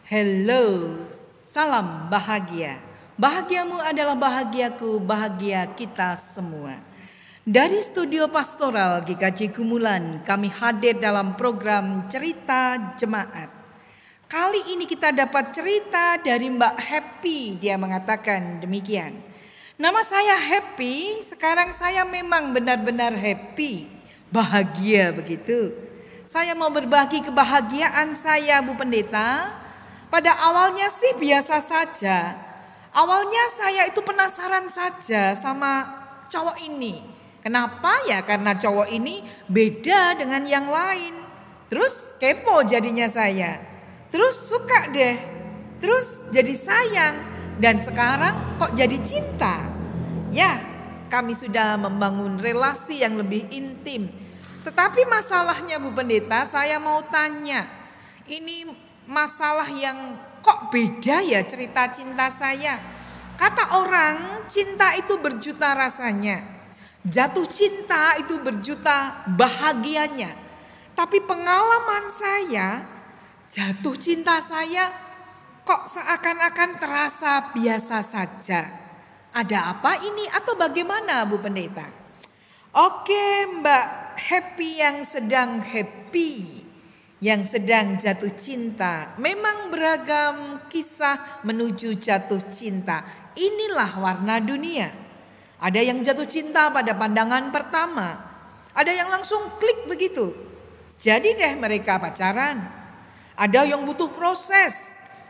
Hello, salam bahagia. Bahagiamu adalah bahagiaku, bahagia kita semua. Dari studio pastoral GKJ Gumulan, kami hadir dalam program Cerita Jemaat. Kali ini kita dapat cerita dari Mbak Happy. Dia mengatakan demikian. Nama saya Happy, sekarang saya memang benar-benar happy, bahagia begitu. Saya mau berbagi kebahagiaan saya, Bu Pendeta. Pada awalnya sih biasa saja. Awalnya saya itu penasaran saja sama cowok ini. Kenapa ya? Karena cowok ini beda dengan yang lain. Terus kepo jadinya saya. Terus suka deh. Terus jadi sayang. Dan sekarang kok jadi cinta? Ya, kami sudah membangun relasi yang lebih intim. Tetapi masalahnya Bu Pendeta, saya mau tanya. Ini masalah yang kok beda ya cerita cinta saya. Kata orang, cinta itu berjuta rasanya. Jatuh cinta itu berjuta bahagianya. Tapi pengalaman saya, jatuh cinta saya kok seakan-akan terasa biasa saja. Ada apa ini atau bagaimana Bu Pendeta? Oke, Mbak Happy yang sedang happy, yang sedang jatuh cinta. Memang beragam kisah menuju jatuh cinta. Inilah warna dunia. Ada yang jatuh cinta pada pandangan pertama. Ada yang langsung klik begitu. Jadi deh mereka pacaran. Ada yang butuh proses.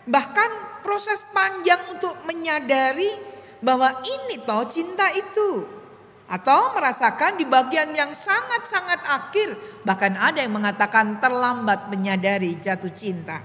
Bahkan proses panjang untuk menyadari bahwa ini toh cinta itu. Atau merasakan di bagian yang sangat-sangat akhir. Bahkan ada yang mengatakan terlambat menyadari jatuh cinta.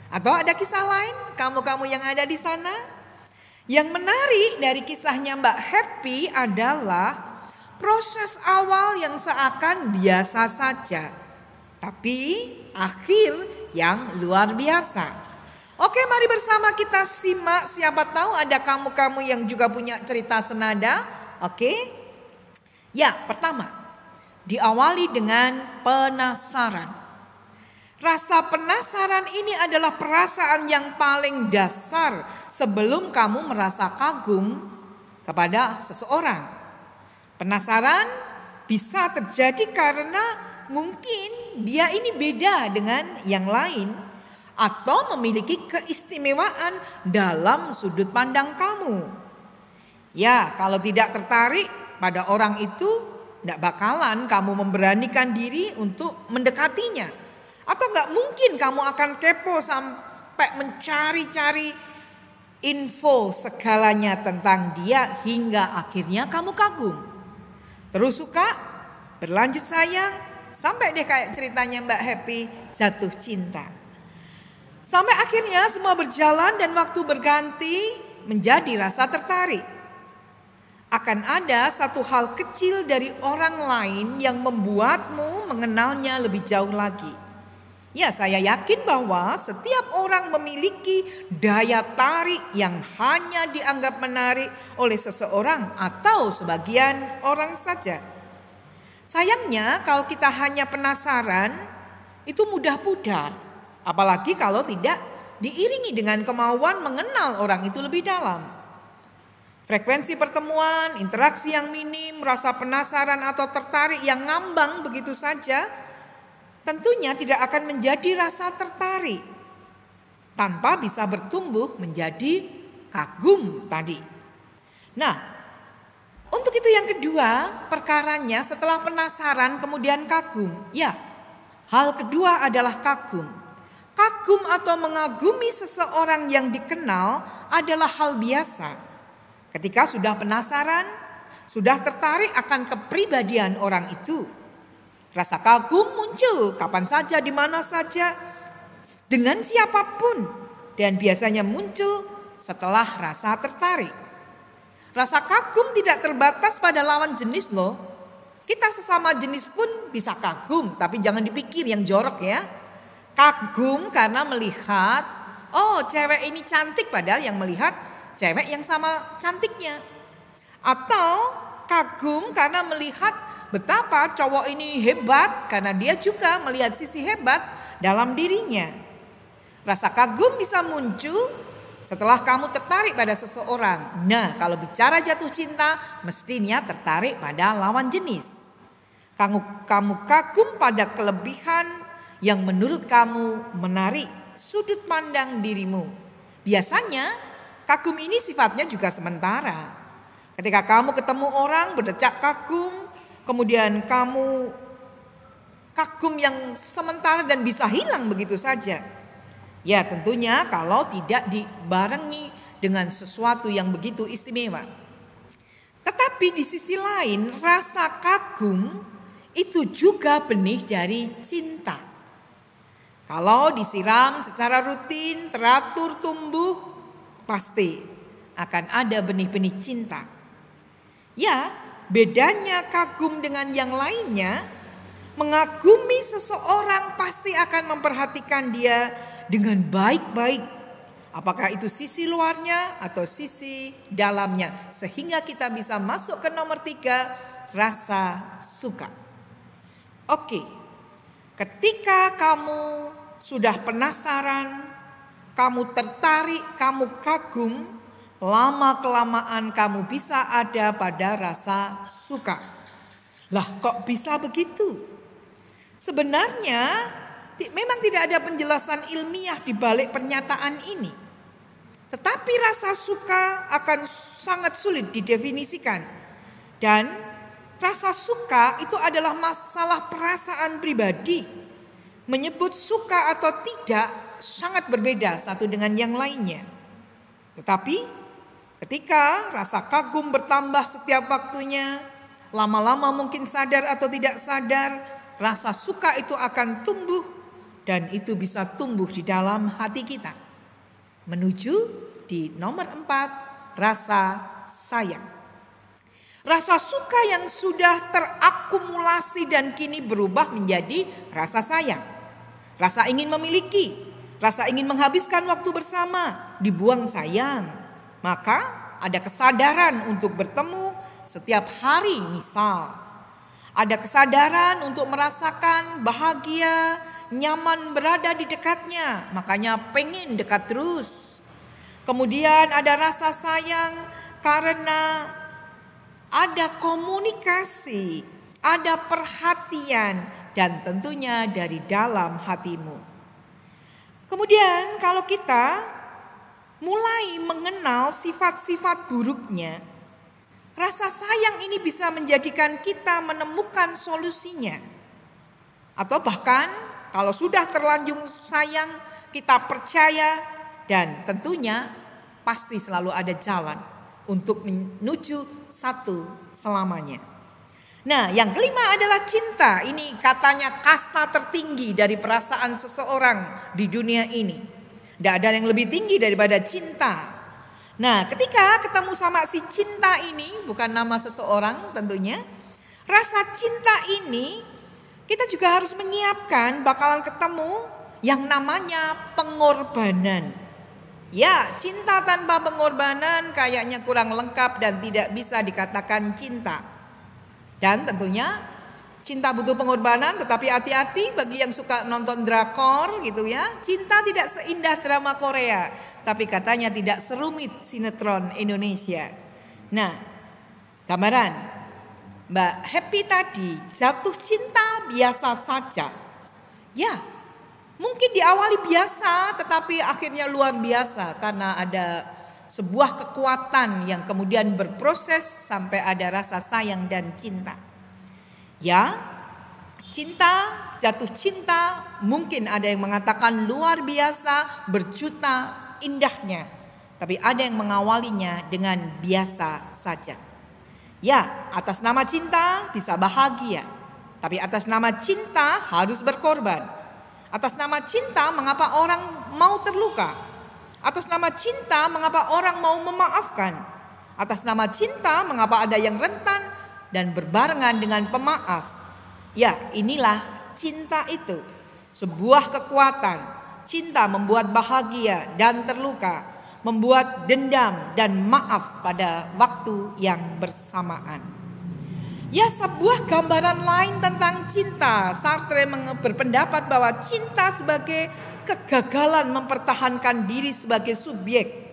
Atau ada kisah lain, kamu-kamu yang ada di sana. Yang menarik dari kisahnya Mbak Happy adalah proses awal yang seakan biasa saja. Tapi akhir yang luar biasa. Oke, mari bersama kita simak. Siapa tahu ada kamu-kamu yang juga punya cerita senada. Oke. Ya, pertama, diawali dengan penasaran. Rasa penasaran ini adalah perasaan yang paling dasar sebelum kamu merasa kagum kepada seseorang. Penasaran bisa terjadi karena mungkin dia ini beda dengan yang lain atau memiliki keistimewaan dalam sudut pandang kamu. Ya, kalau tidak tertarik pada orang itu, tidak bakalan kamu memberanikan diri untuk mendekatinya. Atau gak mungkin kamu akan kepo sampai mencari-cari info segalanya tentang dia hingga akhirnya kamu kagum. Terus suka, berlanjut sayang, sampai deh kayak ceritanya Mbak Happy jatuh cinta. Sampai akhirnya semua berjalan dan waktu berganti menjadi rasa tertarik. Akan ada satu hal kecil dari orang lain yang membuatmu mengenalnya lebih jauh lagi. Ya, saya yakin bahwa setiap orang memiliki daya tarik yang hanya dianggap menarik oleh seseorang atau sebagian orang saja. Sayangnya kalau kita hanya penasaran, itu mudah pudar. Apalagi kalau tidak diiringi dengan kemauan mengenal orang itu lebih dalam. Frekuensi pertemuan, interaksi yang minim, rasa penasaran atau tertarik yang ngambang begitu saja, tentunya tidak akan menjadi rasa tertarik tanpa bisa bertumbuh menjadi kagum tadi. Nah, untuk itu yang kedua, perkaranya setelah penasaran kemudian kagum. Ya, hal kedua adalah kagum. Kagum atau mengagumi seseorang yang dikenal adalah hal biasa. Ketika sudah penasaran, sudah tertarik akan kepribadian orang itu. Rasa kagum muncul kapan saja, di mana saja, dengan siapapun. Dan biasanya muncul setelah rasa tertarik. Rasa kagum tidak terbatas pada lawan jenis loh. Kita sesama jenis pun bisa kagum, tapi jangan dipikir yang jorok ya. Kagum karena melihat, oh cewek ini cantik, padahal yang melihat cewek yang sama cantiknya. Atau kagum karena melihat betapa cowok ini hebat karena dia juga melihat sisi hebat dalam dirinya. Rasa kagum bisa muncul setelah kamu tertarik pada seseorang. Nah, kalau bicara jatuh cinta, mestinya tertarik pada lawan jenis. Kamu kagum pada kelebihan yang menurut kamu menarik sudut pandang dirimu. Biasanya kagum ini sifatnya juga sementara. Ketika kamu ketemu orang berdecak kagum, kemudian kamu kagum yang sementara dan bisa hilang begitu saja. Ya, tentunya kalau tidak dibarengi dengan sesuatu yang begitu istimewa. Tetapi di sisi lain, rasa kagum itu juga benih dari cinta. Kalau disiram secara rutin, teratur tumbuh, pasti akan ada benih-benih cinta. Ya, bedanya kagum dengan yang lainnya, mengagumi seseorang pasti akan memperhatikan dia dengan baik-baik, apakah itu sisi luarnya atau sisi dalamnya, sehingga kita bisa masuk ke nomor 3, rasa suka. Oke, ketika kamu sudah penasaran, kamu tertarik, kamu kagum, lama-kelamaan kamu bisa ada pada rasa suka. Lah, kok bisa begitu? Sebenarnya memang tidak ada penjelasan ilmiah di balik pernyataan ini. Tetapi rasa suka akan sangat sulit didefinisikan. Dan rasa suka itu adalah masalah perasaan pribadi. Menyebut suka atau tidak sangat berbeda satu dengan yang lainnya. Tetapi ketika rasa kagum bertambah setiap waktunya, lama-lama mungkin sadar atau tidak sadar, rasa suka itu akan tumbuh. Dan itu bisa tumbuh di dalam hati kita. Menuju di nomor 4, rasa sayang. Rasa suka yang sudah terakumulasi dan kini berubah menjadi rasa sayang. Rasa ingin memiliki, rasa ingin menghabiskan waktu bersama, dibuang sayang. Maka ada kesadaran untuk bertemu setiap hari misal. Ada kesadaran untuk merasakan bahagia, nyaman berada di dekatnya, makanya pengen dekat terus. Kemudian ada rasa sayang karena ada komunikasi, ada perhatian, dan tentunya dari dalam hatimu. Kemudian kalau kita mulai mengenal sifat-sifat buruknya, rasa sayang ini bisa menjadikan kita menemukan solusinya. Atau bahkan kalau sudah terlanjur sayang, kita percaya dan tentunya pasti selalu ada jalan untuk menuju satu selamanya. Nah, yang kelima adalah cinta. Ini katanya kasta tertinggi dari perasaan seseorang di dunia ini. Tidak ada yang lebih tinggi daripada cinta. Nah, ketika ketemu sama si cinta ini, bukan nama seseorang tentunya, rasa cinta ini kita juga harus menyiapkan bakalan ketemu yang namanya pengorbanan. Ya, cinta tanpa pengorbanan kayaknya kurang lengkap dan tidak bisa dikatakan cinta. Dan tentunya cinta butuh pengorbanan, tetapi hati-hati bagi yang suka nonton drakor gitu ya. Cinta tidak seindah drama Korea, tapi katanya tidak serumit sinetron Indonesia. Nah, gambaran Mbak Happy tadi, jatuh cinta biasa saja. Ya, mungkin diawali biasa tetapi akhirnya luar biasa karena ada sebuah kekuatan yang kemudian berproses sampai ada rasa sayang dan cinta. Ya, cinta, jatuh cinta, mungkin ada yang mengatakan luar biasa, berjuta indahnya. Tapi ada yang mengawalinya dengan biasa saja. Ya, atas nama cinta bisa bahagia. Tapi atas nama cinta harus berkorban. Atas nama cinta mengapa orang mau terluka? Atas nama cinta mengapa orang mau memaafkan? Atas nama cinta mengapa ada yang rentan dan berbarengan dengan pemaaf? Ya, inilah cinta itu. Sebuah kekuatan. Cinta membuat bahagia dan terluka, membuat dendam dan maaf pada waktu yang bersamaan. Ya, sebuah gambaran lain tentang cinta. Sartre berpendapat bahwa cinta sebagai kegagalan mempertahankan diri sebagai subjek.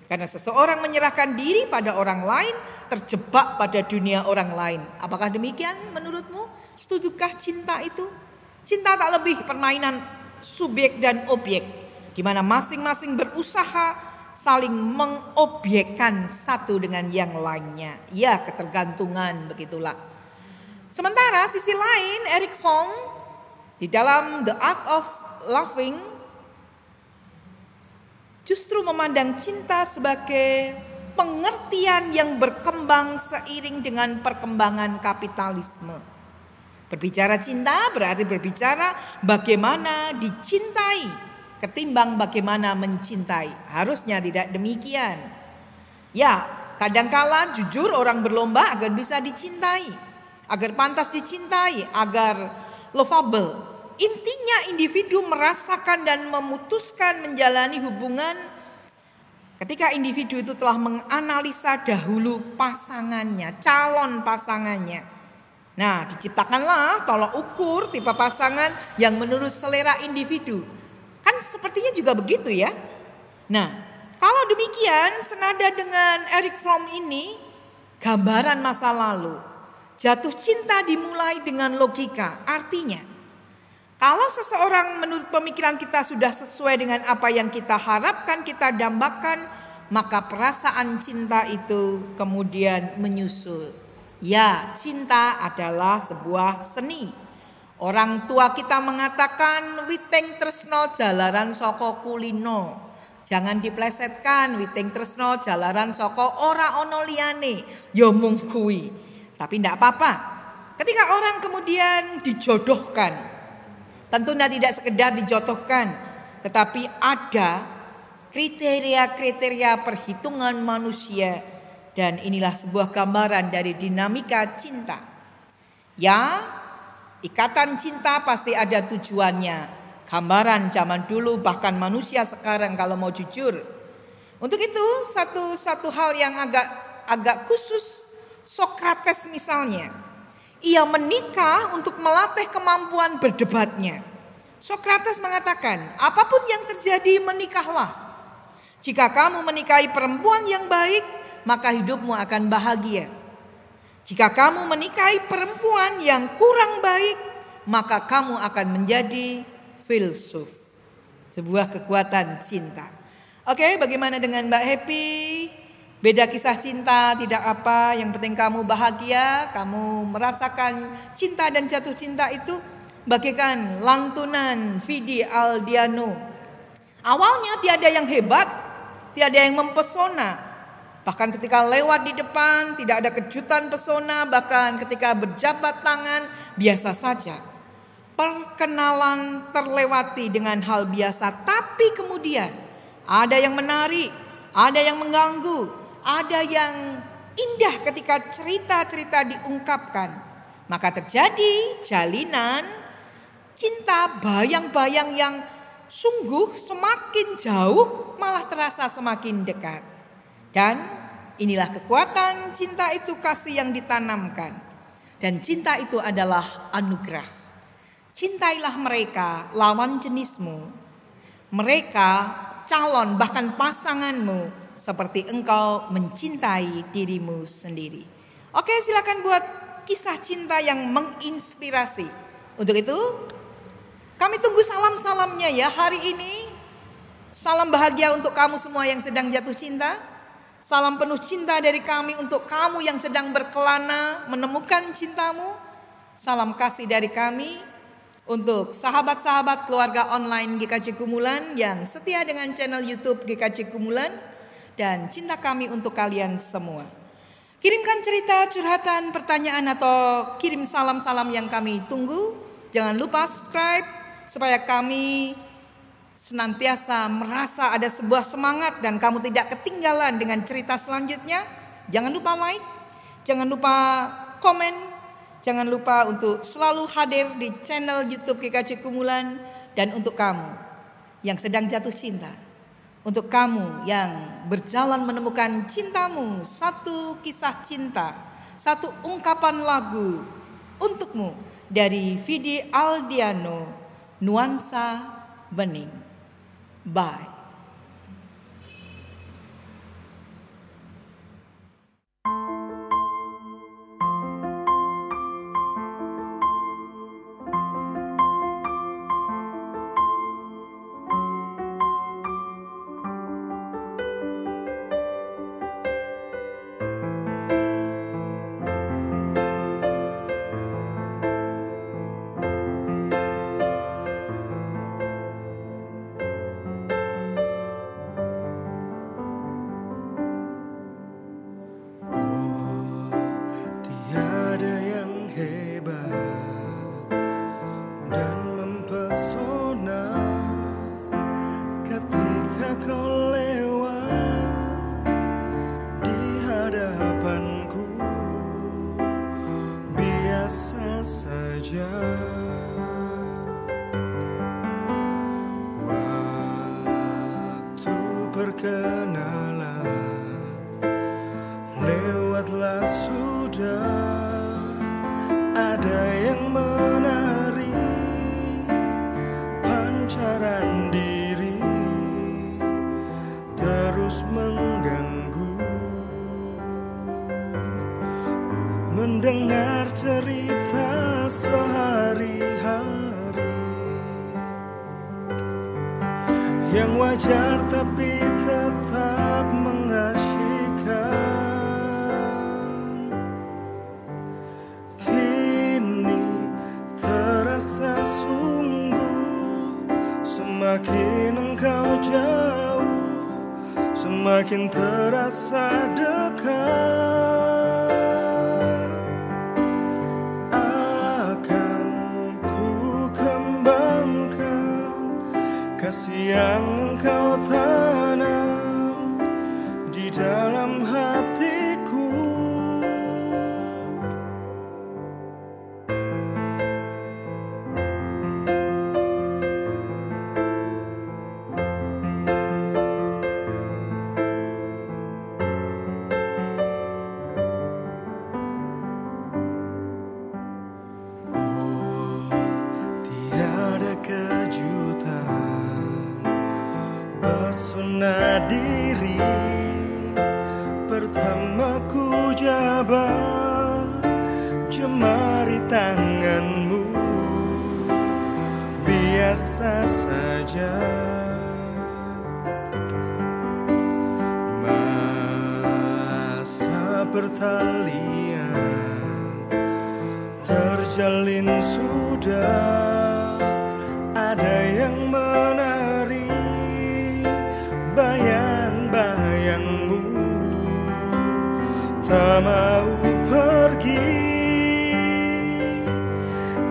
Karena seseorang menyerahkan diri pada orang lain, terjebak pada dunia orang lain. Apakah demikian menurutmu? Setujukah cinta itu? Cinta tak lebih permainan subjek dan objek, di mana masing-masing berusaha saling mengobjekkan satu dengan yang lainnya. Ya, ketergantungan, begitulah. Sementara sisi lain, Erich Fromm di dalam The Art of Loving justru memandang cinta sebagai pengertian yang berkembang seiring dengan perkembangan kapitalisme. Berbicara cinta berarti berbicara bagaimana dicintai ketimbang bagaimana mencintai. Harusnya tidak demikian. Ya, kadangkala jujur orang berlomba agar bisa dicintai, agar pantas dicintai, agar lovable. Intinya individu merasakan dan memutuskan menjalani hubungan ketika individu itu telah menganalisa dahulu pasangannya, calon pasangannya. Nah, diciptakanlah tolok ukur tipe pasangan yang menurut selera individu. Kan sepertinya juga begitu ya. Nah, kalau demikian senada dengan Erich Fromm ini, gambaran masa lalu, jatuh cinta dimulai dengan logika. Artinya, kalau seseorang menurut pemikiran kita sudah sesuai dengan apa yang kita harapkan, kita dambakan, maka perasaan cinta itu kemudian menyusul. Ya, cinta adalah sebuah seni. Orang tua kita mengatakan witeng tresno jalaran saka kulino. Jangan diplesetkan, witeng tresno jalaran saka ora ono liyane. Ya mung kuwi. Tapi tidak apa-apa. Ketika orang kemudian dijodohkan, tentunya tidak sekedar dijodohkan, tetapi ada kriteria-kriteria perhitungan manusia, dan inilah sebuah gambaran dari dinamika cinta. Ya, ikatan cinta pasti ada tujuannya. Gambaran zaman dulu bahkan manusia sekarang kalau mau jujur. Untuk itu satu hal yang agak khusus, Sokrates misalnya. Ia menikah untuk melatih kemampuan berdebatnya. Sokrates mengatakan, apapun yang terjadi menikahlah. Jika kamu menikahi perempuan yang baik, maka hidupmu akan bahagia. Jika kamu menikahi perempuan yang kurang baik, maka kamu akan menjadi filsuf. Sebuah kekuatan cinta. Oke, bagaimana dengan Mbak Happy? Beda kisah cinta tidak apa, yang penting kamu bahagia, kamu merasakan cinta dan jatuh cinta itu bagaikan lantunan Vidi Aldiano. Awalnya tiada yang hebat, tiada yang mempesona. Bahkan ketika lewat di depan tidak ada kejutan pesona, bahkan ketika berjabat tangan biasa saja. Perkenalan terlewati dengan hal biasa, tapi kemudian ada yang menarik, ada yang mengganggu, ada yang indah ketika cerita-cerita diungkapkan. Maka terjadi jalinan cinta bayang-bayang yang sungguh semakin jauh malah terasa semakin dekat. Dan inilah kekuatan cinta itu, kasih yang ditanamkan. Dan cinta itu adalah anugerah. Cintailah mereka lawan jenismu, mereka calon bahkan pasanganmu, seperti engkau mencintai dirimu sendiri. Oke, silakan buat kisah cinta yang menginspirasi. Untuk itu, kami tunggu salam-salamnya ya hari ini. Salam bahagia untuk kamu semua yang sedang jatuh cinta. Salam penuh cinta dari kami untuk kamu yang sedang berkelana menemukan cintamu. Salam kasih dari kami untuk sahabat-sahabat keluarga online GKJ Kumulan yang setia dengan channel YouTube GKJ Kumulan. Dan cinta kami untuk kalian semua. Kirimkan cerita, curhatan, pertanyaan atau kirim salam-salam yang kami tunggu. Jangan lupa subscribe supaya kami senantiasa merasa ada sebuah semangat dan kamu tidak ketinggalan dengan cerita selanjutnya. Jangan lupa like, jangan lupa komen, jangan lupa untuk selalu hadir di channel YouTube GKJ Kumulan. Dan untuk kamu yang sedang jatuh cinta, untuk kamu yang berjalan menemukan cintamu, satu kisah cinta, satu ungkapan lagu untukmu dari Vidi Aldiano, Nuansa Bening. Bye. Lewatlah sudah, ada yang menarik pancaran diri, terus mengganggu. Mendengar cerita sehari-hari yang wajar tapi tetap mengasyikan. Kini terasa sungguh, semakin engkau jauh, semakin terasa dekat. Akan ku kembangkan kasih yang engkau tanam di dalam hatiku. Oh, tiada kejutan, pesona diri pertama ku jabat jemari tanganmu, biasa saja. Masa pertalian terjalin sudah, ada yang menarik bayang-bayangmu, tak mau pergi.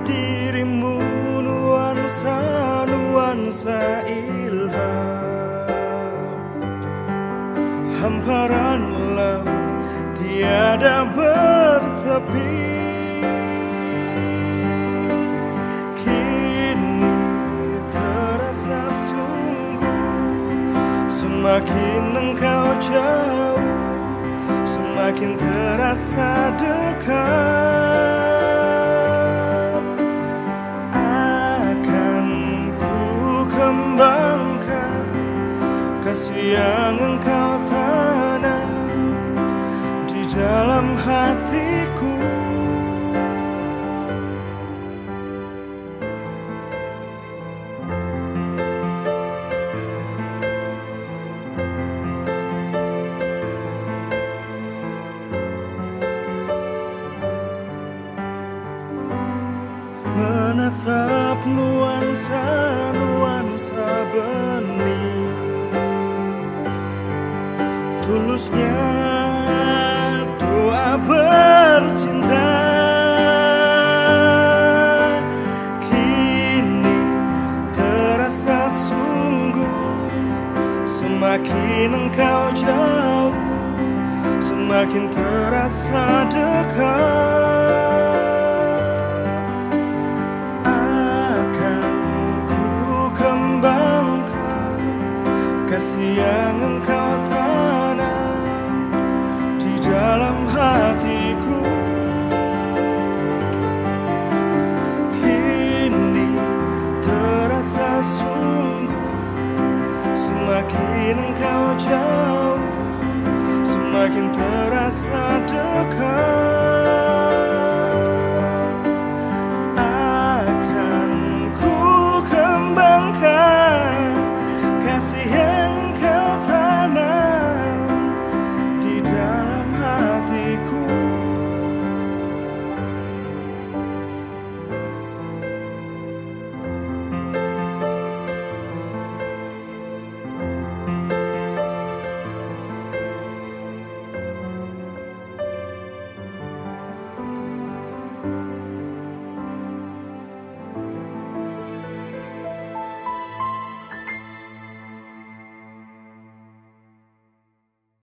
Dirimu nuansa ilham, hamparan laut tiada bertepi. Kini terasa sungguh, semakin engkau jauh, semakin terasa dekat. Akan ku kembangkan kasih yang engkau tanam di dalam hatiku. Menatap nuansa benih, tulusnya doa bercinta. Kini terasa sungguh, semakin engkau jauh, semakin terasa